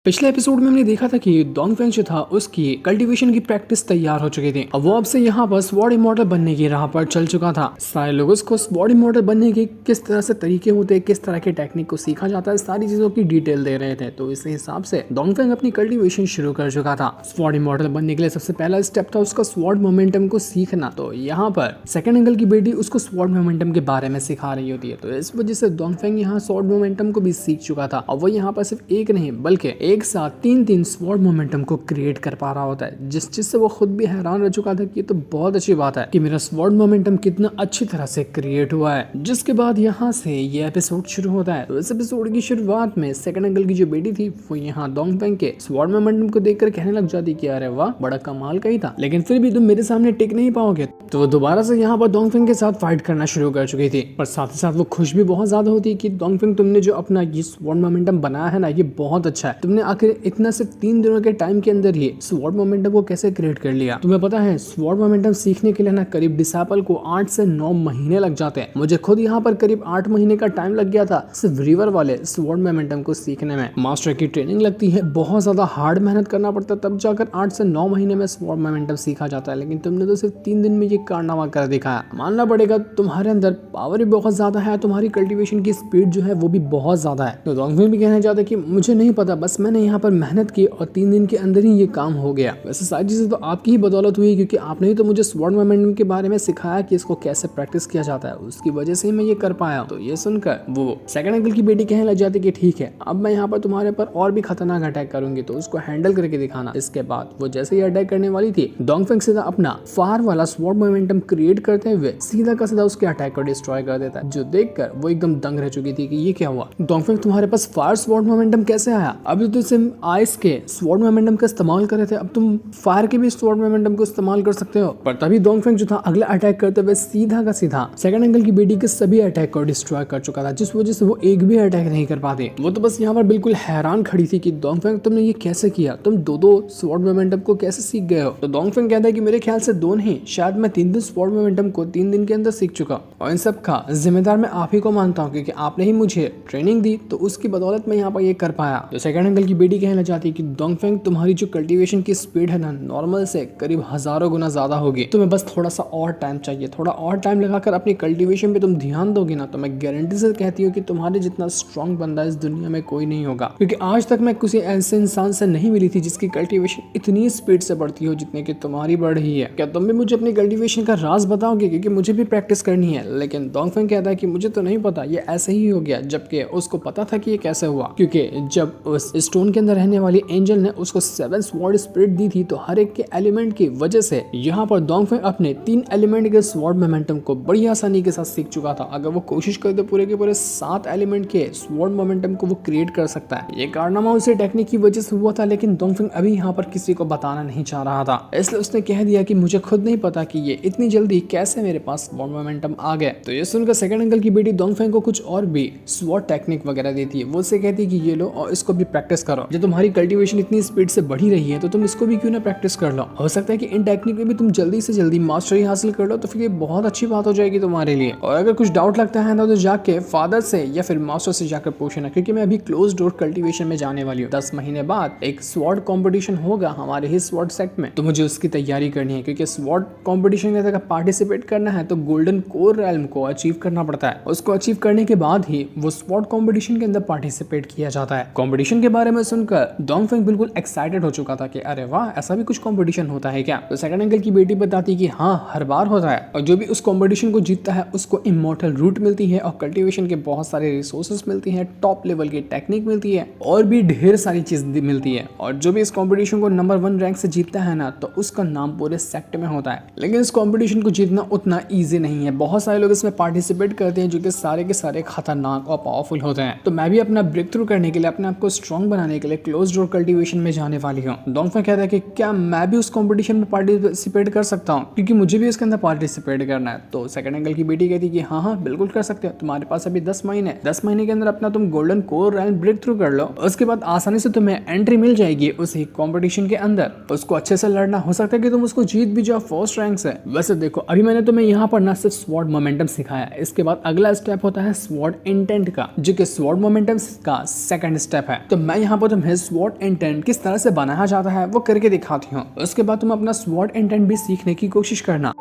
पिछले एपिसोड में हमने देखा था कि डोंगफेंग जो था उसकी कल्टीवेशन की प्रैक्टिस तैयार हो चुकी थी। अब वो अब से यहाँ पर स्वॉर्ड इमॉर्टल बनने की राह पर चल चुका था। सारे लोग उसको स्वॉर्ड इमॉर्टल बनने के किस तरह से तरीके होते हैं, किस तरह के टेक्निक को सीखा जाता है, सारी चीजों की डिटेल दे रहे थे। तो इस हिसाब से डोंगफेंग अपनी कल्टीवेशन शुरू कर चुका था। स्वॉर्ड इमॉर्टल बनने के लिए सबसे पहला स्टेप था उसका स्वॉर्ड मोमेंटम को सीखना। तो यहाँ पर सेकंड अंकल की बेटी उसको स्वॉर्ड मोमेंटम के बारे में सिखा रही होती है। तो इस वजह से डोंगफेंग यहाँ स्वॉर्ड मोमेंटम को भी सीख चुका था। और वो यहाँ पर सिर्फ एक नहीं बल्कि एक साथ तीन स्वॉर्ड मोमेंटम को क्रिएट कर पा रहा होता है, जिस चीज से वो खुद भी हैरान रह चुका था कि ये तो बहुत अच्छी बात है कि मेरा स्वॉर्ड मोमेंटम कितना अच्छी तरह से क्रिएट हुआ है। जिसके बाद यहाँ से ये एपिसोड शुरू होता है। तो इस एपिसोड की शुरुआत में सेकंड अंकल की जो बेटी थी वो यहाँ डोंगफेंग के स्वॉर्ड मोमेंटम को देखकर कहने लग जाती कि अरे वाह, बड़ा कमाल का ही था, लेकिन फिर भी तुम मेरे सामने टिक नहीं पाओगे। तो वो दोबारा से यहाँ पर डोंगफेंग के साथ फाइट करना शुरू कर चुकी थी। पर साथ ही साथ वो खुश भी बहुत ज्यादा होती कि डोंगफेंग, तुमने जो अपना ये स्वॉर्ड मोमेंटम बनाया है ना, ये बहुत अच्छा है। तुमने आखिर इतना सिर्फ 3 दिनों के टाइम के अंदर ही स्वॉर्ड मोमेंटम को कैसे क्रिएट कर लिया। तुम्हें पता है स्वॉर्ड मोमेंटम सीखने के लिए ना करीब डिसाइपल को 8 से 9 महीने लग जाते हैं। मुझे खुद यहाँ पर करीब 8 महीने का टाइम लग गया था सिर्फ रिवर वाले स्वॉर्ड मोमेंटम को सीखने में। मास्टर की ट्रेनिंग लगती है, बहुत ज्यादा हार्ड मेहनत करना पड़ता है, तब जाकर 8 से 9 महीने में स्वॉर्ड मोमेंटम सीखा जाता है। लेकिन तुमने तो सिर्फ 3 दिन में ये कारनामा कर दिखाया। मानना पड़ेगा तुम्हारे अंदर पावर भी बहुत ज्यादा है, तुम्हारी कल्टीवेशन की स्पीड जो है वो भी बहुत ज्यादा है। तो डोंगफेंग भी कहना चाहता है कि मुझे नहीं पता, बस मैंने यहाँ पर मेहनत की और 3 दिन के अंदर ही ये काम हो गया। वैसे सारी चीजें तो आपकी ही बदौलत हुई, क्योंकि आपने ही तो मुझे स्वॉर्ड मोमेंटम के बारे में सिखाया कि इसको कैसे प्रैक्टिस किया जाता है, उसकी वजह से ही मैं ये कर पाया। तो ये सुनकर वो सेकंड अंकल की बेटी कहने लग जाती कि ठीक है, अब मैं यहाँ पर तुम्हारे पर और भी खतरनाक अटैक करूंगी, तो उसको हैंडल करके दिखाना। इसके बाद वो जैसे ही अटैक करने वाली थी, डोंगफेंग सीधा अपना फार वाला स्वॉर्ड मोमेंटम क्रिएट करते हुए सीधा का सीधा उसके अटैक को डिस्ट्रॉय कर देता है। जो देखकर वो एकदम दंग रह चुकी थी कि ये क्या हुआ, डोंगफेंग तुम्हारे पास फायर स्वॉर्ड मोमेंटम कैसे आया? अभी तो तुम आइस के स्वॉर्ड मोमेंटम का इस्तेमाल कर रहे थे, अब तुम फायर के भी स्वॉर्ड मोमेंटम को इस्तेमाल कर सकते हो। पर तभी डोंगफेंग जो था अगला अटैक करते हुए सीधा का सीधा सेकंड अंकल की बेटी के सभी अटैक को डिस्ट्रॉय कर चुका था, जिस वजह से वो एक भी अटैक नहीं कर पाते। वो तो बस यहाँ पर बिल्कुल हैरान खड़ी थी कि डोंगफेंग तुमने ये कैसे किया, तुम दो स्वॉर्ड मोमेंटम को कैसे सीख गए हो? तो डोंगफेंग कहता है कि मेरे ख्याल से 2 नहीं, शायद मैं 3 दिन स्वॉर्ड मोमेंटम को 3 दिन के अंदर सीख चुका, और इन सब का जिम्मेदार मैं आप ही को मानता हूँ, क्योंकि आपने ही मुझे ट्रेनिंग दी, तो उसकी बदौलत मैं यहाँ पर ये कर पाया। तो सेकंड अंकल की बेटी कहना चाहती है कि डोंगफेंग तुम्हारी जो कल्टीवेशन की स्पीड है ना, नॉर्मल से करीब हजारों गुना ज्यादा होगी। तुम्हें बस थोड़ा सा और टाइम चाहिए, थोड़ा और टाइम लगाकर अपनी कल्टीवेशन पे तुम ध्यान दोगे ना, तो मैं गारंटी से कहती हूँ कि तुम्हारे जितना स्ट्रॉन्ग बंदा इस दुनिया में कोई नहीं होगा। क्योंकि आज तक मैं किसी ऐसे इंसान से नहीं मिली थी जिसकी कल्टीवेशन इतनी स्पीड से बढ़ती हो जितने की तुम्हारी बढ़ रही है। क्या तुम भी मुझे अपनी कल्टीवेशन का राज बताओगे? क्योंकि मुझे भी प्रैक्टिस करनी है। लेकिन डोंगफेंग कहता है कि मुझे तो नहीं पता, ये ऐसे ही हो गया, जबकि उसको पता था कि ये कैसे हुआ। क्योंकि जब उस स्टोन के अंदर रहने वाली एंजल ने उसको 7 स्वॉर्ड स्पिरिट दी थी, तो हर एक के एलिमेंट की वजह से यहाँ पर डोंगफेंग अपने 3 एलिमेंट के स्वॉर्ड मोमेंटम को बड़ी आसानी के साथ सीख चुका था। अगर वो कोशिश करे तो पूरे के पूरे 7 एलिमेंट के स्वॉर्ड मोमेंटम को वो क्रिएट कर सकता है। ये कारनामा उसे टेक्निक की वजह से हुआ था, लेकिन डोंगफेंग अभी यहाँ पर किसी को बताना नहीं चाह रहा था। इसलिए उसने कह दिया कि मुझे खुद नहीं पता कि ये इतनी जल्दी कैसे मेरे पास स्वॉर्ड मोमेंटम आ गया। तो ये सुनकर सेकंड अंकल की बेटी डोंगफेंग को कुछ और भी स्वॉर्ड टेक्निक वगैरह देती है। वो उससे कहती है कि ये लो और इसको भी प्रैक्टिस करो। जब तुम्हारी कल्टीवेशन इतनी स्पीड से बढ़ी रही है तो तुम इसको भी क्यों ना प्रैक्टिस कर लो। हो सकता है कि इन टेक्निक में भी तुम जल्दी से जल्दी मास्टरी हासिल कर लो, तो फिर ये बहुत अच्छी बात हो जाएगी तुम्हारे लिए। और अगर कुछ डाउट लगता है ना, तो जाके फादर से या फिर मास्टर से जाकर पूछना, क्योंकि मैं अभी क्लोज डोर कल्टीवेशन में जाने वाली हूँ। 10 महीने बाद एक स्वॉर्ड कॉम्पिटिशन होगा हमारे ही स्वॉर्ड सेक्ट में, तो मुझे उसकी तैयारी करनी है। क्योंकि स्वॉर्ड कॉम्पिटिशन में अगर पार्टिसिपेट करना है तो गोल्डन कोर रेल्म को अचीव करना पड़ता है। उसको अचीव करने के बाद ही वो स्वॉर्ड कॉम्पिटिशन के अंदर पार्टिसिपेट किया जाता है। कॉम्पिटिशन के बारे में सुनकर डोंगफेंग बिल्कुल एक्साइटेड हो चुका था कि अरे वाह, ऐसा भी कुछ कॉम्पिटिशन होता है क्या? तो सेकंड अंकल की बेटी बताती कि हाँ, हर बार होता है, और जो भी उस कॉम्पिटिशन को जीतता है उसको इमॉर्टल रूट मिलती है, और कल्टीवेशन के बहुत सारे रिसोर्सेस मिलती है, टॉप लेवल की टेक्निक मिलती है, और भी ढेर सारी चीज मिलती है। और जो भी इस कॉम्पिटिशन को नंबर 1 रैंक से जीतता है ना, तो उसका नाम पूरे सेक्ट में होता है। लेकिन इस कॉम्पिटिशन को जीतना उतना ईजी नहीं है। बहुत सारे लोग इसमें पार्टिसिपेट करते हैं जो कि सारे के सारे खतरनाक और पावरफुल होते हैं। तो मैं भी अपना ब्रेक थ्रू करने के लिए, अपने आप को स्ट्रॉन्ग बनाने के लिए क्लोज डोर कल्टीवेशन में जाने वाली हूँ। डोंगफेंग कहता है कि क्या मैं भी उस कॉम्पिटिशन में पार्टिसिपेट कर सकता हूँ, क्योंकि मुझे भी इसके अंदर पार्टिसिपेट करना है। तो सेकंड अंकल की बेटी कहती है कि हाँ हाँ, बिल्कुल कर सकते हो, तुम्हारे पास अभी 10 महीने के अंदर अपना तुम golden core realm break through कर लो, उसके बाद आसानी से तुम्हें एंट्री मिल जाएगी उसी कॉम्पिटिशन के अंदर। उसको अच्छे से लड़ना, हो सकता है कि तुम उसको जीत भी जाओ फर्स्ट रैंक से। वैसे देखो, अभी मैंने तुम्हें यहाँ पर ना सिर्फ स्वॉर्ड मोमेंटम सिखाया, इसके बाद अगला स्टेप होता है स्वॉर्ड इंटेंट का, जो कि स्वॉर्ड मोमेंटम का सेकंड स्टेप है। तो मैं यहाँ पर तुम्हें स्वॉर्ड इंटेंट किस तरह से बनाया जाता है वो करके दिखाती हूँ। उसके बाद तुम अपना स्वॉर्ड इंटेंट भी सीखने की कोशिश करना।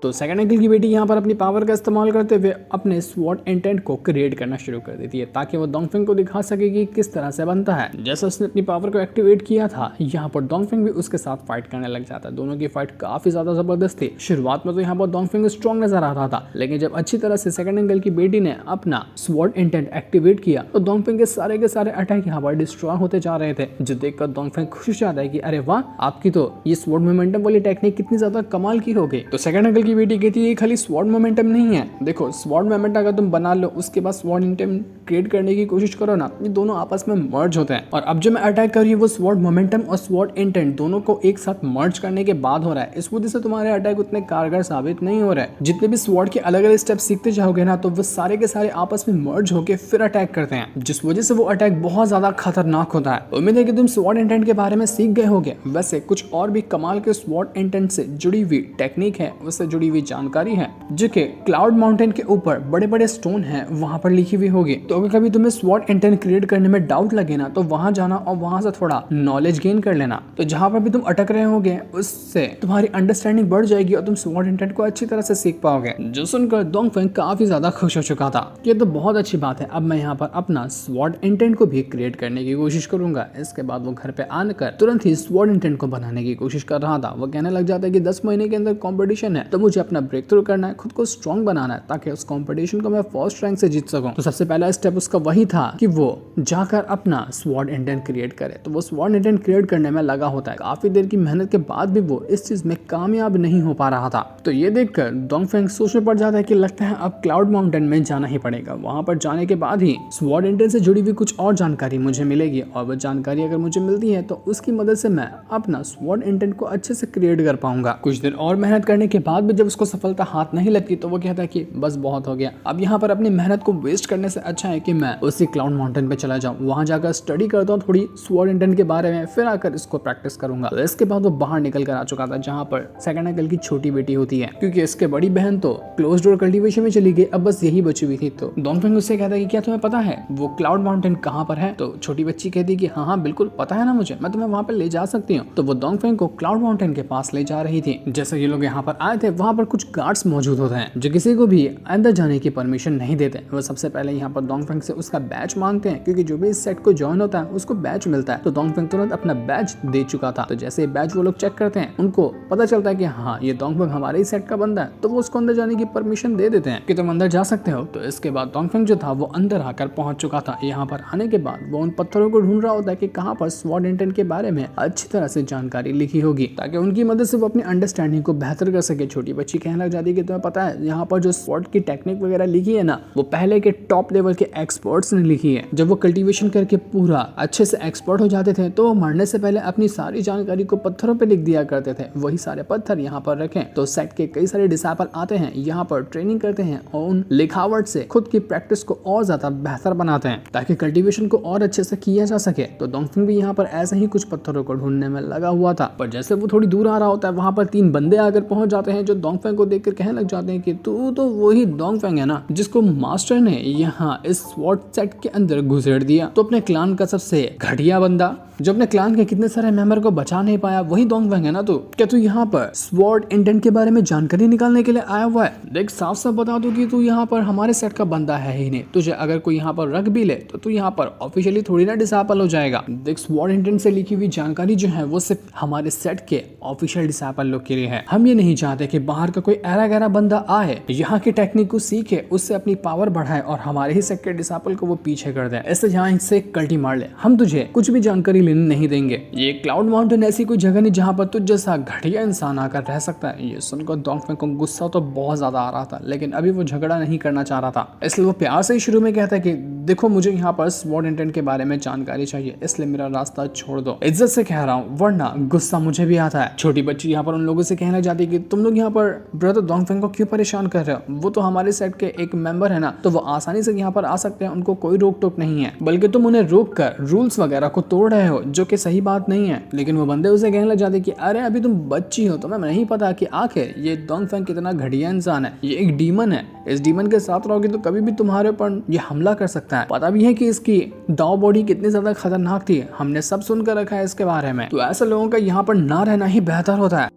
तो सेकंड अंकल की बेटी यहाँ पर अपनी पावर का इस्तेमाल करते हुए अपने स्वॉर्ड इंटेंट को क्रिएट करना शुरू कर देती है ताकि वो डोंगफेंग को दिखा सके कि किस तरह से बनता है। जैसे उसने अपनी पावर को एक्टिवेट किया था, यहाँ पर डोंगफेंग भी उसके साथ फाइट करने लग जाता है। दोनों की फाइट काफी ज्यादा जबरदस्त थी। शुरुआत में तो यहाँ पर डोंगफेंग स्ट्रॉन्ग नजर आ रहा था, लेकिन जब अच्छी तरह से सेकंड अंकल की बेटी ने अपना स्वॉर्ड इंटेंट एक्टिवेट किया तो डोंगफेंग के सारे अटैक यहाँ पर डिस्ट्रॉय होते जा रहे थे, जो देखकर डोंगफेंग खुश हो जाता है कि अरे वाह, आपकी तो ये स्वॉर्ड मोमेंटम वाली टेक्निक कितनी ज्यादा कमाल की हो गई। तो सेकंड अंकल की बेटी कहती है स्वॉर्ड मोमेंटम नहीं है, देखो स्वॉर्ड मोमेंटम अगर तुम बना लो उसके बाद स्वॉर्ड इंटेंट क्रिएट करने की कोशिश करो ना, ये दोनों आपस में मर्ज होते हैं। और अब जो मैं अटैक कर रही हूँ वो स्वॉर्ड मोमेंटम और स्वॉर्ड इंटेंट दोनों को एक साथ मर्ज करने के बाद हो रहा है। इस वजह से तुम्हारे अटैक उतने कारगर साबित नहीं हो रहे हैं। जितने भी स्वॉर्ड के अलग अलग स्टेप सीखते जाओगे ना, तो वो सारे के सारे आपस में मर्ज होकर फिर अटैक करते हैं, जिस वजह से वो अटैक बहुत ज्यादा खतरनाक होता है। उम्मीद है कि तुम स्वॉर्ड इंटेंट के बारे में सीख गए होगे। वैसे कुछ और भी कमाल के स्वॉर्ड इंटेंट से जुड़ी हुई टेक्निक है, उससे जुड़ी हुई जानकारी है, जो कि क्लाउड माउंटेन के ऊपर बड़े बड़े स्टोन हैं वहां पर लिखी हुई होगी। तो अगर कभी तुम्हें स्वॉर्ड इंटेंट क्रिएट करने में डाउट लगे ना, तो वहां जाना और वहां से थोड़ा नॉलेज गेन कर लेना। तो जहां पर भी तुम अटक रहे होगे उससे तुम्हारी अंडरस्टैंडिंग बढ़ जाएगी और तुम स्वॉर्ड इंटेंट को अच्छी तरह से सीख पाओगे। जो सुनकर डोंगफेंग काफी ज्यादा खुश हो चुका था। ये तो बहुत अच्छी बात है, अब मैं यहाँ पर अपना स्वॉर्ड इंटेंट को भी क्रिएट करने की कोशिश करूंगा। इसके बाद वो घर पे आकर तुरंत ही स्वॉर्ड इंटेंट को बनाने की कोशिश कर रहा था। वो कहने लग जाता है कि 10 महीने के अंदर कॉम्पिटिशन है, तो मुझे अपना ब्रेक थ्रू करना है, खुद को स्ट्रॉन्ग बनाना है ताकि उस कंपटीशन को मैं फर्स्ट रैंक से जीत सकूं। तो सबसे पहला स्टेप उसका वही था कि वो जाकर अपना स्वॉर्ड इंटेंट क्रिएट करे। तो वो स्वॉर्ड इंटेंट क्रिएट करने में लगा होता है। काफी देर की मेहनत के बाद भी वो इस चीज में कामयाब नहीं हो पा रहा था। तो ये देखकर डोंगफेंग सोचने पड़ जाता है कि लगता है अब क्लाउड माउंटेन में जाना ही पड़ेगा। वहां पर जाने के बाद ही स्वॉर्ड इंटेंट से जुड़ी हुई कुछ और जानकारी मुझे मिलेगी, और वो जानकारी अगर मुझे मिलती है तो उसकी मदद से मैं अपना स्वॉर्ड इंटेंट को अच्छे से क्रिएट कर पाऊंगा। कुछ देर और मेहनत करने के बाद भी जब उसको सफलता हाथ नहीं लगती तो वो कहता है कि बस बहुत हो गया, अब यहाँ पर अपनी मेहनत को वेस्ट करने से अच्छा है कि मैं उसी क्लाउड माउंटेन पे चला जाऊँ, वहां जाकर स्टडी करता हूँ थोड़ी स्वॉर्ड इंटेंट के बारे में, फिर आकर इसको प्रैक्टिस करूंगा। तो इसके बाद वो बाहर निकल कर आ चुका था जहाँ पर सेकंड अंकल की छोटी बेटी होती है, क्योंकि इसके बड़ी बहन तो क्लोज डोर कल्टीवेशन में चली गई, अब बस यही बची हुई थी। तो डोंगफेंग उससे कहता है कि क्या तुम्हें पता है वो क्लाउड माउंटेन कहाँ पर है? तो छोटी बच्ची कहती है कि हाँ बिल्कुल पता है ना मुझे, मैं तुम्हें वहां पर ले जा सकती हूँ। तो वो डोंगफेंग को क्लाउड माउंटेन के पास ले जा रही थी। जैसे ये लोग यहाँ पर आए थे, वहां पर कुछ गार्ड्स मौजूद होते हैं जो किसी को भी अंदर जाने की परमिशन नहीं देते। वो सबसे पहले यहाँ पर डोंगफेंग से उसका बैच मांगते हैं, क्योंकि जो भी इस सेट को ज्वाइन होता है उसको बैच मिलता है। तो डोंगफेंग तुरंत अपना बैच दे चुका था। तो जैसे बैच वो लोग चेक करते हैं, उनको पता चलता है कि हाँ ये डोंगफेंग हमारे ही सेट का बंदा है, तो वो उसको अंदर जाने की परमिशन दे देते हैं कि तुम अंदर जा सकते हो। तो इसके बाद डोंगफेंग जो था वो अंदर आकर पहुंच चुका था। यहाँ पर आने के बाद वो उन पत्थरों को ढूंढ रहा होता है कि कहाँ पर स्वॉर्ड इंटेंट के बारे में अच्छी तरह से जानकारी लिखी होगी, ताकि उनकी मदद से वो अपनी अंडरस्टैंडिंग को बेहतर कर सके। छोटी बच्ची कहने लग जाती है कि तुम्हें पता है यहाँ पर जो स्वॉर्ड की टेक्निक वगैरह लिखी है ना, वो पहले के टॉप लेवल के एक्सपर्ट्स ने लिखी है। जब वो कल्टीवेशन करके पूरा अच्छे से एक्सपर्ट हो जाते थे तो वो मरने से पहले अपनी सारी जानकारी को पत्थरों पे लिख दिया करते थे। वही सारे पत्थर यहाँ पर रखें तो सेट के कई सारे डिसाइपल आते हैं, यहाँ पर ट्रेनिंग करते हैं और उन लिखावट से खुद की प्रैक्टिस को और ज्यादा बेहतर बनाते हैं ताकि कल्टीवेशन को और अच्छे से किया जा सके। तो डोंगफेंग भी यहाँ पर ऐसे ही कुछ पत्थरों को ढूंढने में लगा हुआ था। पर जैसे वो थोड़ी दूर आ रहा होता है, वहां पर 3 बंदे आकर पहुंच जाते हैं जो डोंगफेंग को देखकर कहने लग जाते हैं कि तू तो वही डोंगफेंग है ना जिसको मास्टर ने यहाँ इस स्वॉर्ड सेट के अंदर घुसेड़ दिया। तो अपने क्लान का सबसे घटिया बंदा जो अपने क्लान के कितने सारे मेंबर को बचा नहीं पाया, वही डोंगफेंग है ना। तो क्या तू यहाँ पर स्वॉर्ड इंटेंट के बारे में जानकारी निकालने के लिए आया हुआ है? देख साफ साफ बता दूं कि तू यहाँ पर हमारे सेट का बंदा है ही नहीं। तुझे अगर कोई यहाँ पर रख भी ले तो तू यहाँ पर ऑफिशियली थोड़ी ना डिसाइपल हो जाएगा। देख स्वॉर्ड इंटेंट से लिखी हुई जानकारी जो है वो सिर्फ हमारे सेट के ऑफिशियल डिसाइपल लोग के लिए है। हम ये नहीं चाहते कि बाहर का कोई ऐरा गैरा बंदा आए, यहाँ की टेक्निक को सीखे, उससे अपनी पावर बढ़ाए और हमारे ही सेट के डिसाइपल को वो पीछे कर दे। ऐसे यहाँ से कल्टी मार ले, हम तुझे कुछ भी जानकारी लेने नहीं देंगे। ये क्लाउड माउंटेन ऐसी कोई जगह नहीं जहाँ पर तुझ जैसा घटिया इंसान आकर रह सकता है। ये सुनकर डोंगफेंग को गुस्सा तो बहुत ज्यादा आ रहा था, लेकिन अभी वो झगड़ा नहीं करना चाह रहा था। इसलिए वो प्यार से ही शुरू में कहता है कि देखो मुझे यहाँ पर स्वॉर्ड इंटेंट के बारे में जानकारी चाहिए, इसलिए मेरा रास्ता छोड़ दो। इज्जत से कह रहा हूँ, वरना गुस्सा मुझे भी आता है। छोटी बच्ची यहाँ पर उन लोगों से कहना चाहती है कि तुम लोग यहाँ पर पर ब्रदर डोंगफेंग को क्यों परेशान कर रहे हो, वो तो हमारे सेट के एक मेंबर है ना, तो वो आसानी से यहाँ पर आ सकते हैं, उनको कोई रोक टोक नहीं है, बल्कि तुम उन्हें रोक कर रूल्स वगैरह को तोड़ रहे हो, जो कि सही बात नहीं है। लेकिन वो बंदे उसे कहने लग जाते कि अरे अभी तुम बच्ची हो, तुम्हें नहीं पता कि आखिर ये डोंगफेंग कितना घटिया इंसान है, ये एक डीमन है, इस डीमन के साथ रहोगे तो कभी भी तुम्हारे ऊपर ये हमला कर सकता है। पता भी है कि इसकी दाव बॉडी कितनी ज्यादा खतरनाक थी, हमने सब सुनकर रखा है इसके बारे में, तो ऐसे लोगों का यहाँ पर ना रहना ही बेहतर होता है।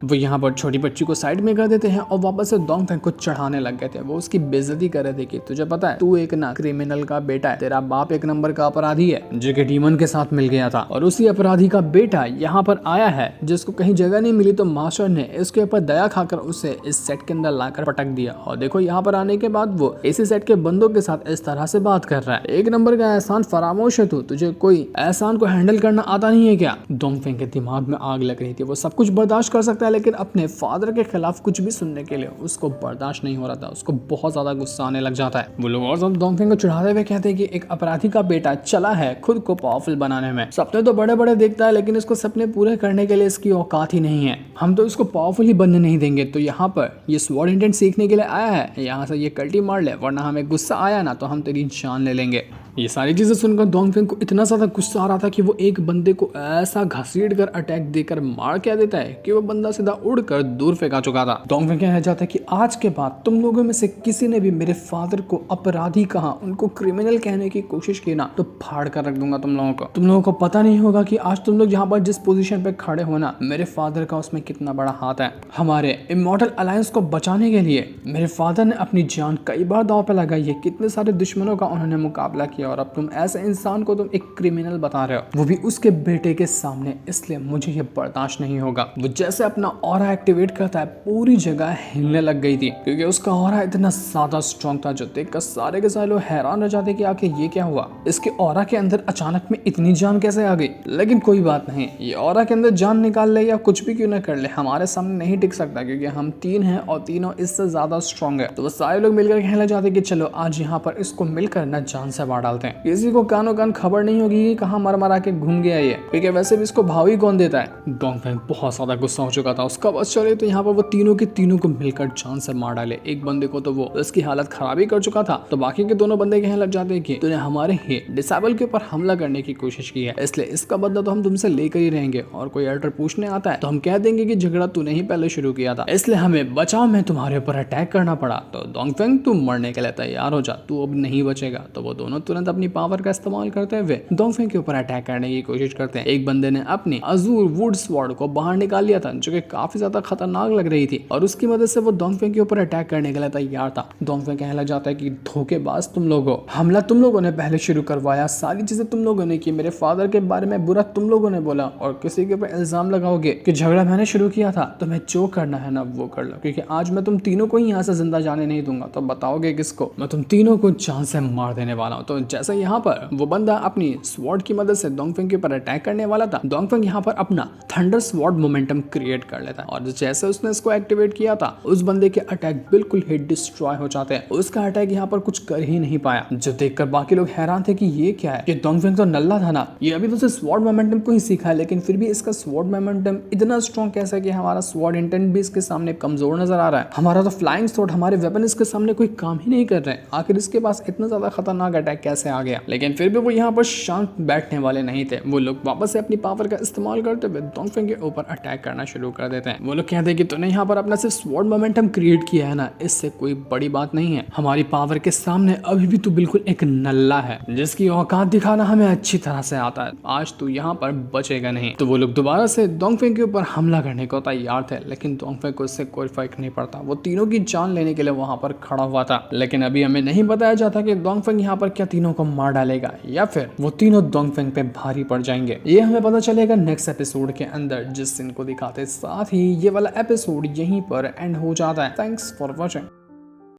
वो यहाँ पर छोटी बच्ची को साइड में कर देते हैं और वापस से डोंगफेंग को चढ़ाने लग गए थे। वो उसकी बेइज्जती कर रहे थे कि तुझे पता है तू एक ना क्रिमिनल का बेटा है, तेरा बाप एक नंबर का अपराधी है जो कि डीमन के साथ मिल गया था, और उसी अपराधी का बेटा यहाँ पर आया है जिसको कहीं जगह नहीं मिली, तो मास्टर ने इसके ऊपर दया खाकर उसे इस सेट के अंदर लाकर पटक दिया। और देखो यहाँ पर आने के बाद वो इसी सेट के बंदों के साथ इस तरह से बात कर रहा है, एक नंबर का एहसान फरामोश है तू, तुझे कोई एहसान को हैंडल करना आता नहीं है क्या। डोंगफेंग के दिमाग में आग लग रही थी, वो सब कुछ बर्दाश्त कर सकता है लेकिन अपने फादर के खिलाफ कुछ भी सुनने के लिए उसको बर्दाश्त नहीं हो रहा था, उसको बहुत ज्यादा गुस्सा आने लग जाता है। वो लोग और ज्यादा डोंगफेंग को चिढ़ाते हुए कहते हैं कि एक अपराधी का बेटा चला है खुद को पावरफुल बनाने में, सपने तो बड़े बड़े देखता है लेकिन इसको सपने पूरे करने के लिए इसकी औकात ही नहीं है, हम तो इसको पावरफुल ही बनने नहीं देंगे। तो यहाँ पर ये स्वॉर्ड इंटेंट सीखने के लिए आया है, यहाँ से ये कल्टी मार ले, वरना हमें गुस्सा आया ना तो हम तेरी जान ले लेंगे। ये सारी चीजें सुनकर डोंगफेंग को इतना ज्यादा गुस्सा आ रहा था कि वो एक बंदे को ऐसा घसीट कर अटैक देकर मार क्या देता है कि वो बंदा सीधा उड़कर दूर फेंका चुका था। डोंगफेंग कह जाता है कि आज के बाद तुम लोगों में से किसी ने भी मेरे फादर को अपराधी कहा, उनको क्रिमिनल कहने की कोशिश की ना तो फाड़ कर रख दूंगा तुम लोगों को। तुम लोगों को पता नहीं होगा कि आज तुम लोग यहाँ पर जिस पोजीशन पे खड़े हो ना, मेरे फादर का उसमें कितना बड़ा हाथ है। हमारे इमॉर्टल अलायंस को बचाने के लिए मेरे फादर ने अपनी जान कई बार दांव पे लगाई है, कितने सारे दुश्मनों का उन्होंने मुकाबला किया, और अब तुम ऐसे इंसान को तुम एक क्रिमिनल बता रहे हो, वो भी उसके बेटे के सामने, इसलिए मुझे ये बर्दाश्त नहीं होगा। वो जैसे अपना ऑरा एक्टिवेट करता है, पूरी जगह हिलने लग गई थी क्योंकि उसका ऑरा इतना ज्यादा स्ट्रॉन्ग था, जो देखकर सारे के सारे लोग हैरान रह जाते कि आखिर ये क्या हुआ, इसके ऑरा के अंदर अचानक में इतनी जान कैसे आ गई। लेकिन कोई बात नहीं, ये ऑरा के अंदर जान निकाल ले या कुछ भी क्यों ना कर ले, हमारे सामने नहीं टिक सकता क्योंकि हम तीन हैं और तीनों इससे ज्यादा स्ट्रॉन्ग है। तो वो सारे लोग मिलकर कहने जाते कि चलो आज यहाँ पर इसको मिलकर न जान से मार डालते हैं, किसी को कानों कान खबर नहीं होगी कि कहाँ मर मरा के घूम गया ये, क्योंकि वैसे भी इसको भाव ही कौन देता है। डोंगफेंग बहुत ज्यादा गुस्सा हो चुका था, उसका बस चले तो यहाँ पर वो तीनों के तीनों को मिलकर जान से मार डाले। एक बंदे को तो वो उसकी हालत खराब ही कर चुका था, तो बाकी के दोनों बंदे कहने लग जाते हैं कि तूने हमारे ही डिसेबल के ऊपर हमला करने की कोशिश की है, इसलिए इसका बदला तो हम तुमसे लेकर ही रहेंगे, और कोई एल्डर पूछने आता है तो हम कह देंगे कि झगड़ा तूने ही पहले शुरू किया था, इसलिए हमें बचाव में तुम्हारे ऊपर अटैक करना पड़ा। तो डोंगफेंग तू मरने के लिए तैयार हो जा, तू अब नहीं बचेगा। तो वो दोनों तुरंत अपनी पावर का इस्तेमाल करते हुए डोंगफेंग के ऊपर अटैक करने की कोशिश करते हैं। एक बंदे ने अपनी अजूर वुड स्वॉर्ड को बाहर निकाल लिया था, जो कि काफी ज्यादा खतरनाक लग रही थी, और उसकी मदद से वो डोंगफेंग के ऊपर अटैक करने के लिए तैयार था। डोंगफेंग कहने लग जाता है कि धोखेबाज तुम लोगों, हमला तुम लोगों ने पहले शुरू करवाया, सारी चीजें तुम लोगों ने की, मेरे फादर के बारे में बुरा तुम लोगों ने बोला, और किसी के ऊपर इल्जाम लगाओगे कि झगड़ा मैंने शुरू किया था, तो मैं जो करना है ना वो कर लो, क्योंकि आज मैं तुम तीनों को ही यहाँ से जिंदा जाने नहीं दूंगा। तो बताओगे किसको, मैं तुम तीनों को जान से मार देने वाला हूँ। तो जैसे यहाँ पर वो बंदा अपनी स्वॉर्ड की मदद से डोंगफेंग के ऊपर अटैक करने वाला था, डोंगफेंग यहाँ पर अपना थंडर स्वॉर्ड मोमेंटम क्रिएट कर लेता है, और जैसे उसने इसको एक्टिवेट किया था, उस बंदे के अटैक बिल्कुल ही डिस्ट्रॉय हो जाते हैं। उसका अटैक यहाँ पर कुछ कर ही नहीं पाया, जो देखकर बाकी लोग हैरान थे कि ये क्या है, ये डोंगफेंग तो नल्ला था ना, ये अभी तो स्वॉर्ड मोमेंटम को ही सीखा है, लेकिन फिर भी इसका स्वॉर्ड मोमेंटम इतना स्ट्रॉन्ग कैसे कि हमारा स्वॉर्ड इंटेंट भी इसके सामने कमजोर नजर आ रहा है। हमारा तो फ्लाइंग स्वॉर्ड, हमारे वेपन इसके सामने कोई काम ही नहीं कर रहे हैं, आखिर इसके पास इतना ज्यादा खतरनाक अटैक कैसे आ गया। लेकिन फिर भी वो यहाँ पर शांत बैठने वाले नहीं थे, वो लोग वापस से अपनी पावर का इस्तेमाल करते हुए डोंगफेंग के ऊपर अटैक करना शुरू कर देते हैं। वो लोग कहते हैं कि तूने यहाँ पर अपना सिर्फ स्वॉर्ड मोमेंटम क्रिएट किया है ना, इससे कोई बड़ी बात नहीं है, हमारी पावर के सामने अभी भी तू बिल्कुल एक नल्ला है, जिसकी औकात दिखाना हमें अच्छी तरह से आता है, आज तू यहाँ पर बचेगा नहीं। तो वो लोग दोबारा से डोंगफेंग के ऊपर हमला करने को तैयार थे, लेकिन डोंगफेंग को इससे कोई फर्क नहीं पड़ता, वो तीनों की जान लेने के लिए वहां पर खड़ा हुआ था। लेकिन अभी हमें नहीं बताया जाता कि डोंगफेंग यहाँ पर क्या तीनों को मार डालेगा या फिर वो तीनों डोंगफेंग पे भारी पड़ जाएंगे, ये हमें पता चलेगा नेक्स्ट एपिसोड के अंदर, जिस सीन को दिखाते साथ ही ये वाला एपिसोड यहीं पर एंड हो जाता है। Thanks for watching.